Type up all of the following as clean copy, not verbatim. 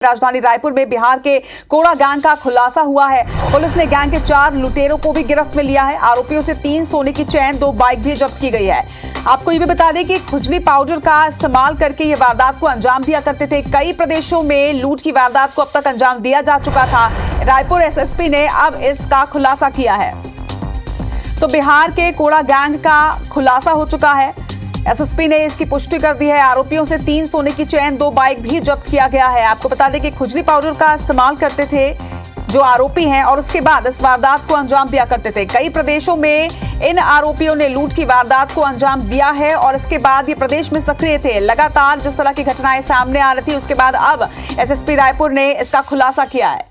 राजधानी रायपुर में बिहार के कोड़ा गैंग का खुलासा हुआ है। पुलिस ने गैंग के 4 लुटेरों को भी गिरफ्त में लिया है। आरोपियों से 3 सोने की चेन, 2 बाइक भी जब्त की गई है। आपको ये भी बता दें कि खुजली पाउडर का इस्तेमाल करके ये वारदात को अंजाम दिया करते थे। कई प्रदेशों में लूट की वारदात को अब तक अंजाम दिया जा चुका था। रायपुर एसएसपी ने अब इसका खुलासा किया है। तो बिहार के कोड़ा गैंग का खुलासा हो चुका है। एसएसपी ने इसकी पुष्टि कर दी है। आरोपियों से 3 सोने की चेन, 2 बाइक भी जब्त किया गया है। आपको बता दें कि खुजली पाउडर का इस्तेमाल करते थे जो आरोपी हैं और उसके बाद इस वारदात को अंजाम दिया करते थे। कई प्रदेशों में इन आरोपियों ने लूट की वारदात को अंजाम दिया है और इसके बाद ये प्रदेश में सक्रिय थे। लगातार जिस तरह की घटनाएं सामने आ रही थी, उसके बाद अब एसएसपी रायपुर ने इसका खुलासा किया है।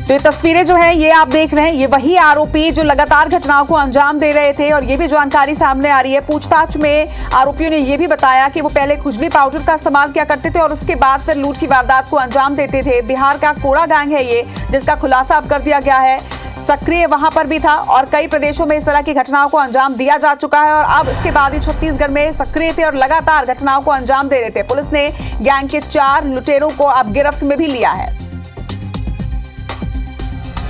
तो ये तस्वीरें जो है ये आप देख रहे हैं, ये वही आरोपी जो लगातार घटनाओं को अंजाम दे रहे थे और ये भी जानकारी सामने आ रही है। पूछताछ में आरोपियों ने ये भी बताया कि वो पहले खुजली पाउडर का इस्तेमाल किया करते थे और उसके बाद फिर लूट की वारदात को अंजाम देते थे। बिहार का कोड़ा गैंग है ये, जिसका खुलासा अब कर दिया गया है। सक्रिय वहां पर भी था और कई प्रदेशों में इस तरह की घटनाओं को अंजाम दिया जा चुका है और अब इसके बाद ही छत्तीसगढ़ में सक्रिय थे और लगातार घटनाओं को अंजाम दे रहे थे। पुलिस ने गैंग के 4 लुटेरों को अब गिरफ्त में भी लिया है।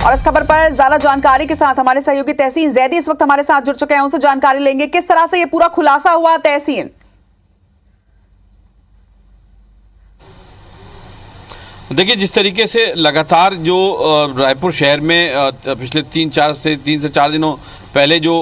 और इस खबर पर ज्यादा जानकारी के साथ हमारे सहयोगी तहसीन जैदी इस वक्त हमारे साथ जुड़ चुके हैं, उनसे जानकारी लेंगे। किस तरह से ये पूरा खुलासा हुआ तहसीन? देखिए, जिस तरीके से लगातार जो रायपुर शहर में पिछले 3 से 4 दिनों पहले जो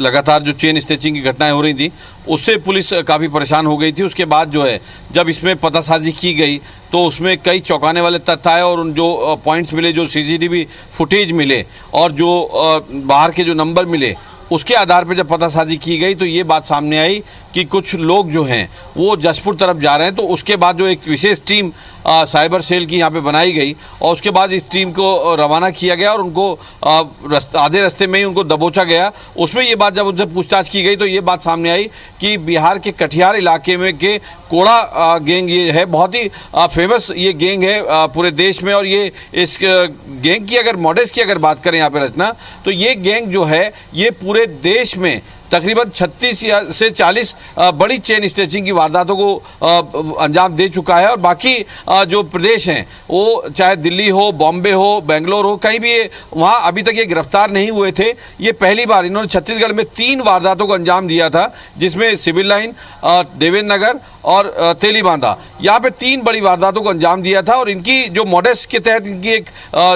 लगातार जो चेन स्नेचिंग की घटनाएं हो रही थी, उससे पुलिस काफ़ी परेशान हो गई थी। उसके बाद जो है जब इसमें पतासाजी की गई तो उसमें कई चौंकाने वाले तथ्य आए और उन जो पॉइंट्स मिले, जो सीसीटीवी फुटेज मिले और जो बाहर के जो नंबर मिले, उसके आधार पर जब पतासाजी की गई तो ये बात सामने आई कि कुछ लोग जो हैं वो जशपुर तरफ जा रहे हैं। तो उसके बाद जो एक विशेष टीम साइबर सेल की यहाँ पे बनाई गई और उसके बाद इस टीम को रवाना किया गया और उनको आधे रास्ते में ही उनको दबोचा गया। उसमें ये बात जब उनसे पूछताछ की गई तो ये बात सामने आई कि बिहार के कटिहार इलाके में के कोड़ा गैंग ये है, बहुत ही फेमस ये गैंग है पूरे देश में। और ये इस गैंग की अगर मॉडल्स की अगर बात करें यहाँ पे रचना, तो ये गैंग जो है ये पूरे देश में तकरीबन 36 से 40 बड़ी चेन स्नेचिंग की वारदातों को अंजाम दे चुका है। और बाकी जो प्रदेश हैं वो चाहे दिल्ली हो, बॉम्बे हो, बेंगलोर हो, कहीं भी वहाँ अभी तक ये गिरफ्तार नहीं हुए थे। ये पहली बार इन्होंने छत्तीसगढ़ में 3 वारदातों को अंजाम दिया था, जिसमें सिविल लाइन, देवेंद्र नगर और तेलीबांधा, यहाँ पे 3 बड़ी वारदातों को अंजाम दिया था। और इनकी जो मॉडल्स के तहत इनकी एक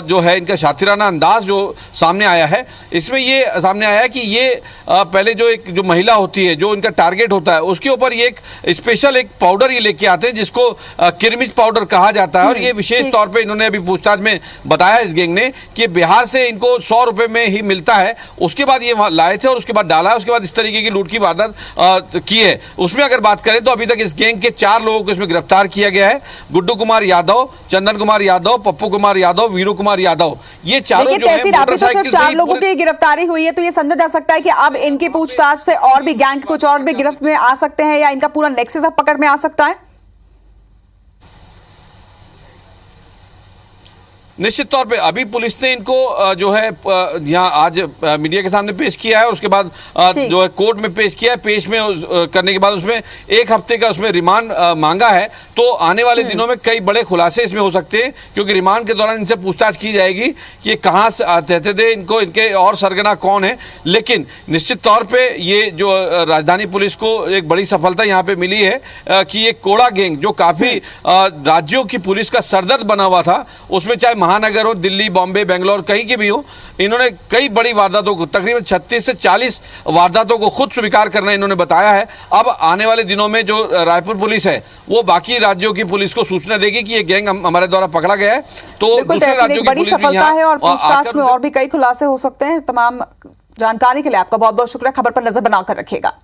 जो है इनका शातिराना अंदाज जो सामने आया है, इसमें ये सामने आया है कि ये पहले जो महिला होती है, जो इनका टारगेट होता है, उसके ऊपर ये एक स्पेशल एक पाउडर ये लेके आते हैं जिसको किरमिच पाउडर कहा जाता है। और ये विशेष तौर पे इन्होंने अभी पूछताछ में बताया इस गैंग ने कि बिहार से इनको 100 रुपए में ही मिलता है। उसके बाद ये वहां लाए थे और उसके बाद डाला है, उसके बाद इस तरीके की लूट की वारदात की है। उसमें अगर बात करें तो अभी तक इस गैंग के 4 लोगों को इसमें गिरफ्तार किया गया है। गुड्डू कुमार यादव, चंदन कुमार यादव, पप्पू कुमार यादव, वीरू कुमार यादव, ये चारों जो है मोटरसाइकिल से 4 लोगों की गिरफ्तारी हुई है। तो ये समझा जा सकता है कि अब इनकी पूछताछ से और भी गैंग कुछ और भी गिरफ्त में आ सकते हैं या इनका पूरा नेक्सस अब पकड़ में आ सकता है। निश्चित तौर पे अभी पुलिस ने इनको जो है यहाँ आज मीडिया के सामने पेश किया है, उसके बाद जो है कोर्ट में पेश किया है। पेश में करने के बाद उसमें 1 हफ्ते का उसमें रिमांड मांगा है। तो आने वाले दिनों में कई बड़े खुलासे इसमें हो सकते हैं, क्योंकि रिमांड के दौरान इनसे पूछताछ की जाएगी कि कहाँ से रहते थे, इनको इनके और सरगना कौन है। लेकिन निश्चित तौर पर ये जो राजधानी पुलिस को एक बड़ी सफलता यहाँ पे मिली है कि ये कोड़ा गैंग जो काफ़ी राज्यों की पुलिस का सरदर्द बना हुआ था, उसमें चाहे महानगर हो, दिल्ली, बॉम्बे, बेंगलोर, कहीं के भी हो, इन्होंने कई बड़ी वारदातों को, तकरीबन 36 से 40 वारदातों को खुद स्वीकार करना इन्होंने बताया है। अब आने वाले दिनों में जो रायपुर पुलिस है वो बाकी राज्यों की पुलिस को सूचना देगी कि ये गैंग हमारे द्वारा पकड़ा गया है। तो दूसरे राज्यों की पुलिस भी है और पूछताछ में और भी कई खुलासे हो सकते हैं। तमाम जानकारी के लिए आपका बहुत बहुत शुक्रिया। खबर पर नजर बनाकर रखिएगा।